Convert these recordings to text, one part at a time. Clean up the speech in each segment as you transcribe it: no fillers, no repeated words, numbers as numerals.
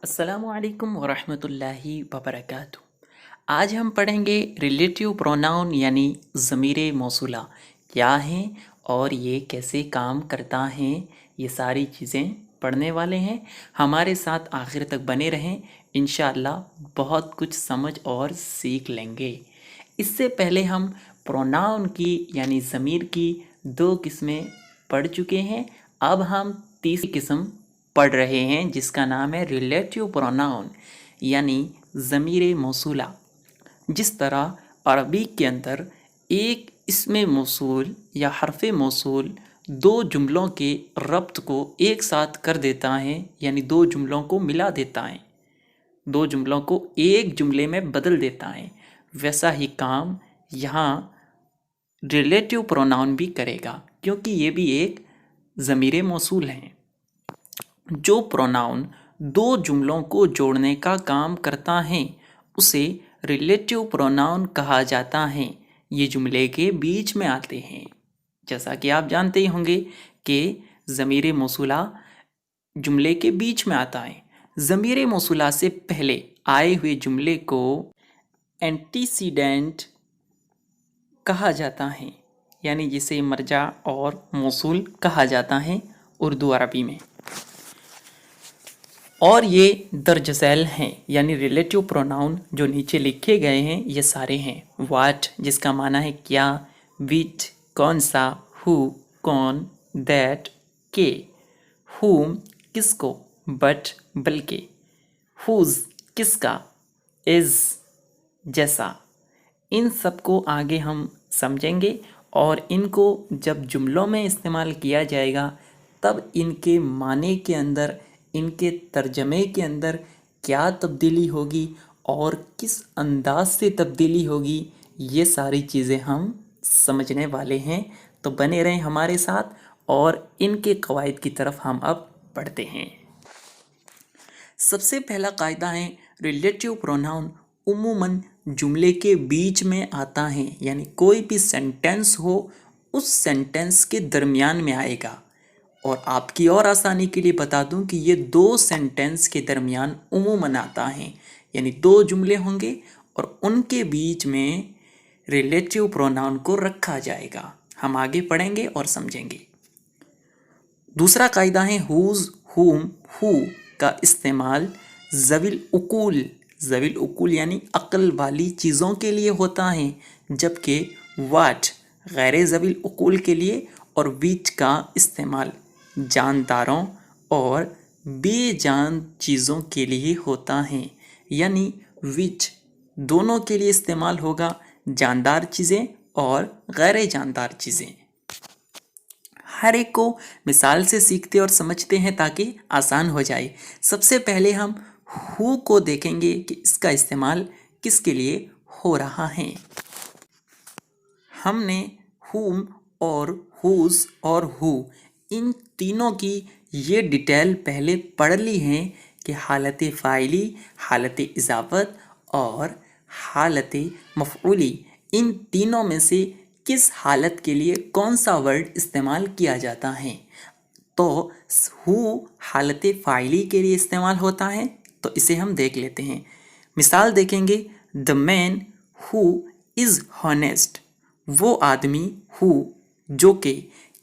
अस्सलामुअलैकुम वरहमतुल्लाहि वबरकातुहू। आज हम पढ़ेंगे रिलेटिव प्रोनाउन यानी ज़मीरे मौसूला क्या हैं और ये कैसे काम करता है। ये सारी चीज़ें पढ़ने वाले हैं। हमारे साथ आखिर तक बने रहें, इंशाअल्लाह बहुत कुछ समझ और सीख लेंगे। इससे पहले हम प्रोनाउन की यानी ज़मीर की दो किस्में पढ़ चुके हैं। अब हम तीसरी किस्म पढ़ रहे हैं जिसका नाम है रिलेटिव प्रोनाउन यानी ज़मीर मौसूला। जिस तरह अरबी के अंदर एक इसमें मौसूल या हरफ मौसूल दो जुमलों के रब्त को एक साथ कर देता है यानी दो जुमलों को मिला देता है, दो जुमलों को एक जुमले में बदल देता है, वैसा ही काम यहाँ रिलेटिव प्रोनाउन भी करेगा क्योंकि ये भी एक ज़मीर मौसूल है। जो प्रोनाउन दो जुमलों को जोड़ने का काम करता है उसे रिलेटिव प्रोनाउन कहा जाता है। ये जुमले के बीच में आते हैं। जैसा कि आप जानते ही होंगे कि ज़मीर मौसूला जुमले के बीच में आता है। ज़मीर मौसूला से पहले आए हुए जुमले को एंटीसीडेंट कहा जाता है यानी जिसे मर्जा और मौसूल कहा जाता है उर्दू अरबी में। और ये दर्ज झैल हैं यानी रिलेटिव प्रोनाउन जो नीचे लिखे गए हैं ये सारे हैं। वाट जिसका माना है क्या, विच कौन सा, हु कौन, दैट के, हुम किसको, बट बल्कि, हुज किसका, इज जैसा। इन सब को आगे हम समझेंगे और इनको जब जुमलों में इस्तेमाल किया जाएगा तब इनके माने के अंदर, इनके तर्जमे के अंदर क्या तब्दीली होगी और किस अंदाज से तब्दीली होगी, ये सारी चीज़ें हम समझने वाले हैं। तो बने रहें हमारे साथ और इनके कवायद की तरफ हम अब बढ़ते हैं। सबसे पहला कायदा है रिलेटिव प्रोनाउन उमूमन जुमले के बीच में आता है यानी कोई भी सेंटेंस हो उस सेंटेंस के दरमियान में आएगा। और आपकी और आसानी के लिए बता दूं कि ये दो सेंटेंस के दरमियान उमूमन आता है यानी दो जुमले होंगे और उनके बीच में रिलेटिव प्रोनाउन को रखा जाएगा। हम आगे पढ़ेंगे और समझेंगे। दूसरा कायदा है हुज, हुम, हु का इस्तेमाल ज़विल उकूल यानी अक्ल वाली चीज़ों के लिए होता है, जबकि वाट गैर ज़विल उकूल के लिए और विच का इस्तेमाल जानदारों और बेजान चीज़ों के लिए होता है। यानी विच दोनों के लिए इस्तेमाल होगा, जानदार चीज़ें और गैर जानदार चीज़ें। हर एक को मिसाल से सीखते और समझते हैं ताकि आसान हो जाए। सबसे पहले हम हु को देखेंगे कि इसका इस्तेमाल किसके लिए हो रहा है। हमने हुम और हुज और हु इन तीनों की ये डिटेल पहले पढ़ ली है कि हालत फ़ाइली, हालत इजाफत और हालत मफ़ऊली इन तीनों में से किस हालत के लिए कौन सा वर्ड इस्तेमाल किया जाता है। तो हु हालत फ़ाइली के लिए इस्तेमाल होता है तो इसे हम देख लेते हैं। मिसाल देखेंगे, the man who is honest, वो आदमी हु जो कि,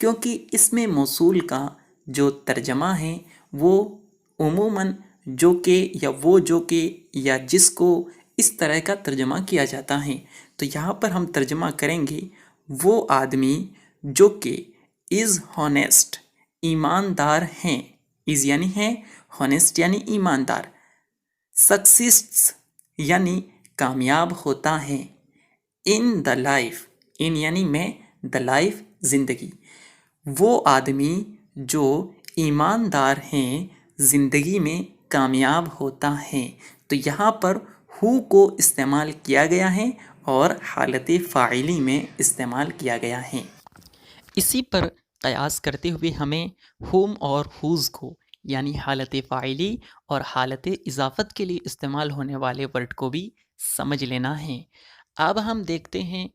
क्योंकि इसमें मौसूल का जो तर्जमा है वो उमूमन जो कि या वो जो कि या जिसको इस तरह का तर्जमा किया जाता है। तो यहाँ पर हम तर्जमा करेंगे वो आदमी जो कि इज़ हॉनेस्ट ईमानदार हैं, इज़ यानी है, हॉनेस्ट यानी ईमानदार, सक्सेस यानी कामयाब होता है, इन द लाइफ, इन यानी में, द लाइफ ज़िंदगी, वो आदमी जो ईमानदार हैं ज़िंदगी में कामयाब होता है। तो यहाँ पर हु को इस्तेमाल किया गया है और हालत फ़ाइली में इस्तेमाल किया गया है। इसी पर क़यास करते हुए हमें हुम और हुज़ को यानी हालत फ़ाइली और हालत इजाफ़त के लिए इस्तेमाल होने वाले वर्ड को भी समझ लेना है। अब हम देखते हैं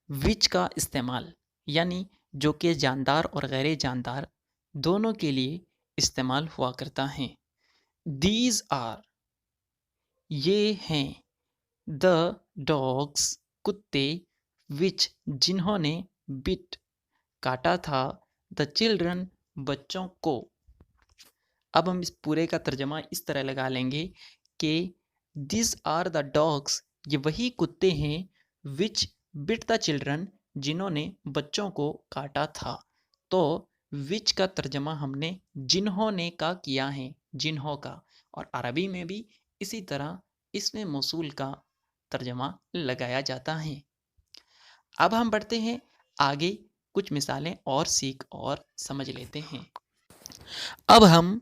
विच का इस्तेमाल यानी जो कि जानदार और गैर जानदार दोनों के लिए इस्तेमाल हुआ करता है। दीज आर, ये हैं, द डॉग्स, कुत्ते, विच, जिन्होंने, बिट, काटा था, द चिल्ड्रन, बच्चों को। अब हम इस पूरे का तर्जमा इस तरह लगा लेंगे कि दिस आर द डॉग्स, ये वही कुत्ते हैं, विच बिट द चिल्ड्रन, जिन्होंने बच्चों को काटा था। तो विच का तर्जमा हमने जिन्होंने का किया है, जिन्हों का, और अरबी में भी इसी तरह इसमें मौसूल का तर्जमा लगाया जाता है। अब हम बढ़ते हैं आगे, कुछ मिसालें और सीख और समझ लेते हैं। अब हम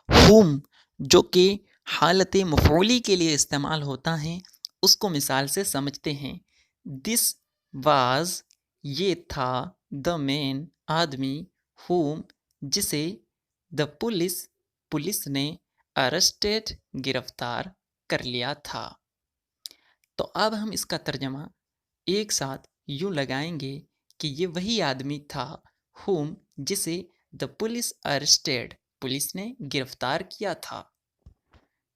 हुम, जो कि हालत मफ़ऊली के लिए इस्तेमाल होता है, उसको मिसाल से समझते हैं। दिस वाज, ये था, द मैन, आदमी, हुम, जिसे, द पुलिस, पुलिस ने, अरेस्टेड, गिरफ्तार कर लिया था। तो अब हम इसका तर्जमा एक साथ यूं लगाएंगे कि ये वही आदमी था, हुम, जिसे द पुलिस अरेस्टेड, पुलिस ने गिरफ्तार किया था।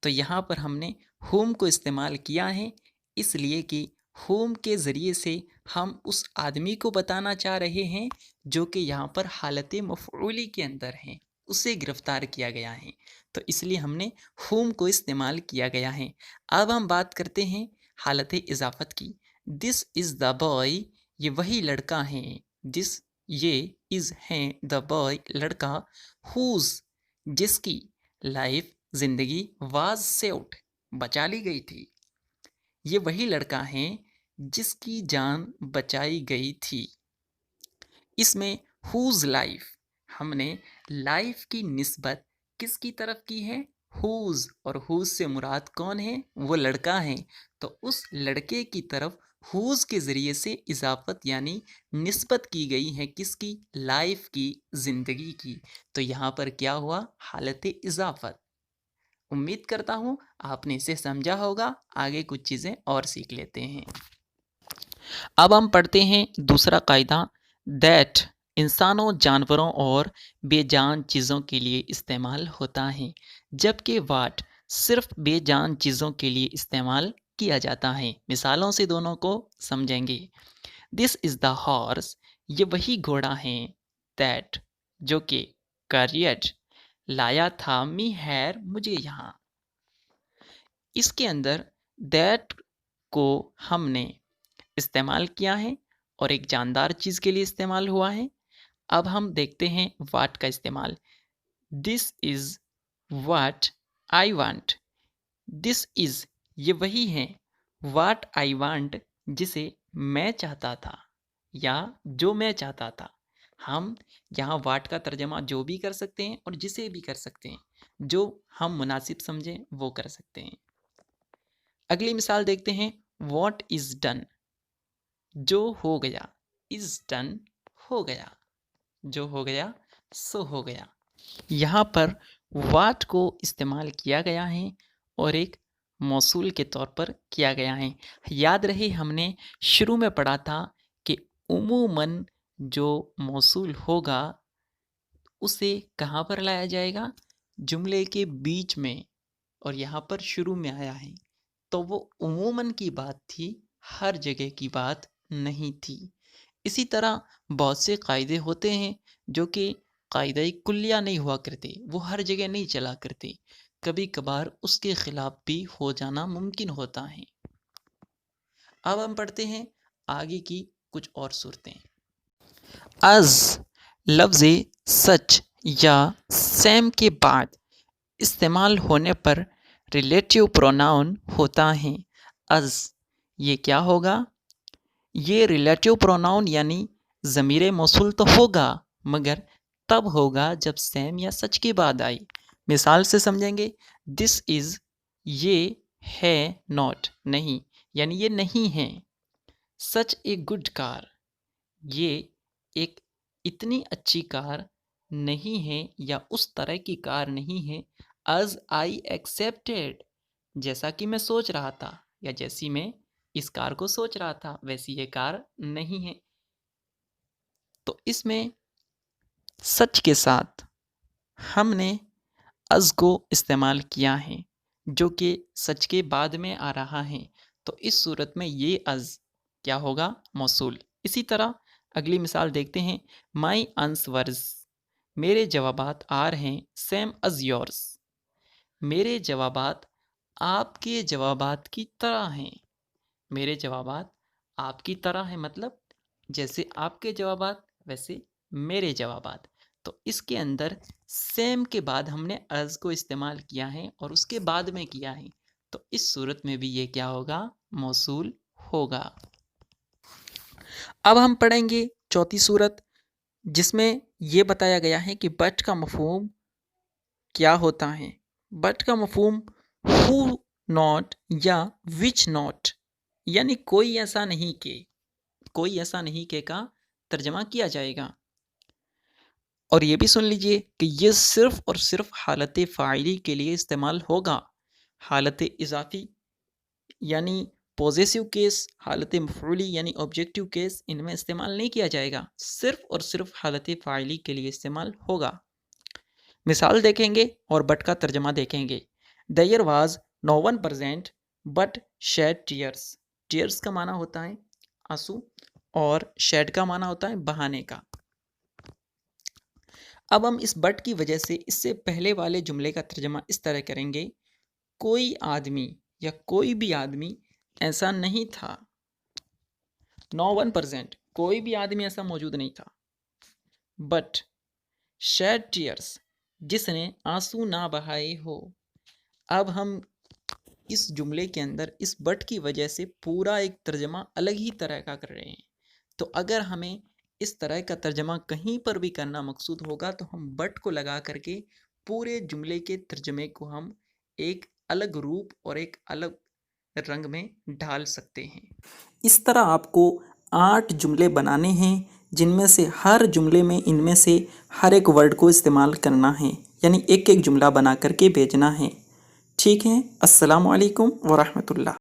तो यहाँ पर हमने हुम को इस्तेमाल किया है इसलिए कि हुम के ज़रिए से हम उस आदमी को बताना चाह रहे हैं जो कि यहाँ पर हालत मफ़ऊली के अंदर है, उसे गिरफ्तार किया गया है। तो इसलिए हमने हुम को इस्तेमाल किया गया है। अब हम बात करते हैं हालत इजाफ़त की। दिस इज़ द बॉय, ये वही लड़का है। दिस, ये, इज़, हैं, द बॉय, लड़का, हुज़, जिसकी, लाइफ, जिंदगी, वाज सेव्ड, बचा ली गई थी। ये वही लड़का है जिसकी जान बचाई गई थी। इसमें हुज लाइफ, हमने लाइफ की निस्बत किसकी तरफ की है, हुज, और हुज से मुराद कौन है, वो लड़का है। तो उस लड़के की तरफ हुज के ज़रिए से इजाफत यानी निस्बत की गई है, किसकी, लाइफ की, ज़िंदगी की। तो यहाँ पर क्या हुआ, हालत इजाफत। उम्मीद करता हूँ आपने इसे समझा होगा। आगे कुछ चीज़ें और सीख लेते हैं। अब हम पढ़ते हैं दूसरा कायदा, दैट, इंसानों, जानवरों और बेजान चीज़ों के लिए इस्तेमाल होता है, जबकि वाट सिर्फ बेजान चीज़ों के लिए इस्तेमाल किया जाता है। मिसालों से दोनों को समझेंगे। दिस इज़ द हॉर्स, ये वही घोड़ा है, दैट, जो कि, कैरियड, लाया था, मी हैर, मुझे यहाँ। इसके अंदर दैट को हमने इस्तेमाल किया है और एक जानदार चीज़ के लिए इस्तेमाल हुआ है। अब हम देखते हैं वाट का इस्तेमाल। This is what I want, this is, ये वही है, वाट आई वांट, जिसे मैं चाहता था या जो मैं चाहता था। हम यहाँ वाट का तर्जमा जो भी कर सकते हैं और जिसे भी कर सकते हैं, जो हम मुनासिब समझें वो कर सकते हैं। अगली मिसाल देखते हैं, वॉट इज़ डन, जो हो गया, इज़ डन, हो गया, जो हो गया सो हो गया। यहाँ पर वाट को इस्तेमाल किया गया है और एक मौसूल के तौर पर किया गया है। याद रहे हमने शुरू में पढ़ा था कि उमूमन जो मौसूल होगा उसे कहाँ पर लाया जाएगा, जुमले के बीच में, और यहाँ पर शुरू में आया है। तो वो उमूमन की बात थी, हर जगह की बात नहीं थी। इसी तरह बहुत से कायदे होते हैं जो कि कायदे कुल्लिया नहीं हुआ करते, वो हर जगह नहीं चला करते, कभी कभार उसके खिलाफ भी हो जाना मुमकिन होता है। अब हम पढ़ते हैं आगे की कुछ और सूरतें। अज, लफ्ज़ सच या सेम के बाद इस्तेमाल होने पर रिलेटिव प्रोनाउन होता है। अज, ये क्या होगा, ये रिलेटिव प्रोनाउन यानी ज़मीर मौसूल तो होगा, मगर तब होगा जब सेम या सच की बात आई। मिसाल से समझेंगे। दिस इज़, ये है, नॉट, नहीं, यानी ये नहीं है। सच ए गुड कार, ये एक इतनी अच्छी कार नहीं है या उस तरह की कार नहीं है। अज आई एक्सेप्टेड, जैसा कि मैं सोच रहा था या जैसी मैं इस कार को सोच रहा था वैसी ये कार नहीं है। तो इसमें सच के साथ हमने अज़ को इस्तेमाल किया है जो कि सच के बाद में आ रहा है, तो इस सूरत में ये अज़ क्या होगा? मौसूल। इसी तरह अगली मिसाल देखते हैं। माई आंसवर्स, मेरे जवाबात आर हैं सेम अज़ योर्स, मेरे जवाबात आपके जवाबात की तरह हैं। मेरे जवाबात आपकी तरह हैं मतलब जैसे आपके जवाबात वैसे मेरे जवाबात। तो इसके अंदर सेम के बाद हमने अज़ को इस्तेमाल किया है और उसके बाद में किया है, तो इस सूरत में भी ये क्या होगा? मौसूल होगा। अब हम पढ़ेंगे चौथी सूरत, जिसमें ये बताया गया है कि बट का मफहूम क्या होता है। बट का मफहूम हु नॉट या विच नॉट, यानी कोई ऐसा नहीं के, कोई ऐसा नहीं के का तर्जमा किया जाएगा। और ये भी सुन लीजिए कि ये सिर्फ और सिर्फ हालत फ़ाइली के लिए इस्तेमाल होगा। हालत इज़ाफ़ी यानी पॉजेसिव केस, हालत मफ़ऊली यानी ऑब्जेक्टिव केस, इनमें इस्तेमाल नहीं किया जाएगा। सिर्फ और सिर्फ हालत फ़ाइली के लिए इस्तेमाल होगा। मिसाल देखेंगे और बट का तर्जमा देखेंगे। There was no one present but shed tears. Tears का माना होता है आंसू और शेड का माना होता है बहाने का। अब हम इस बट की वजह से इससे पहले वाले जुमले का तर्जमा इस तरह करेंगे, कोई आदमी या कोई भी आदमी ऐसा नहीं था। नो वन प्रेजेंट, कोई भी आदमी ऐसा मौजूद नहीं था। बट शेड टीयर्स, जिसने आंसू ना बहाए हो। अब हम इस जुमले के अंदर इस बट की वजह से पूरा एक तर्जमा अलग ही तरह का कर रहे हैं। तो अगर हमें इस तरह का तर्जमा कहीं पर भी करना मकसूद होगा तो हम बट को लगा करके पूरे जुमले के तर्जमे को हम एक अलग रूप और एक अलग रंग में ढाल सकते हैं। इस तरह आपको 8 जुमले बनाने हैं, जिनमें से हर जुमले में इनमें से हर एक वर्ड को इस्तेमाल करना है, यानी एक एक जुमला बना करके भेजना है। ठीक है। अस्सलामु अलैकुम व रहमतुल्लाह।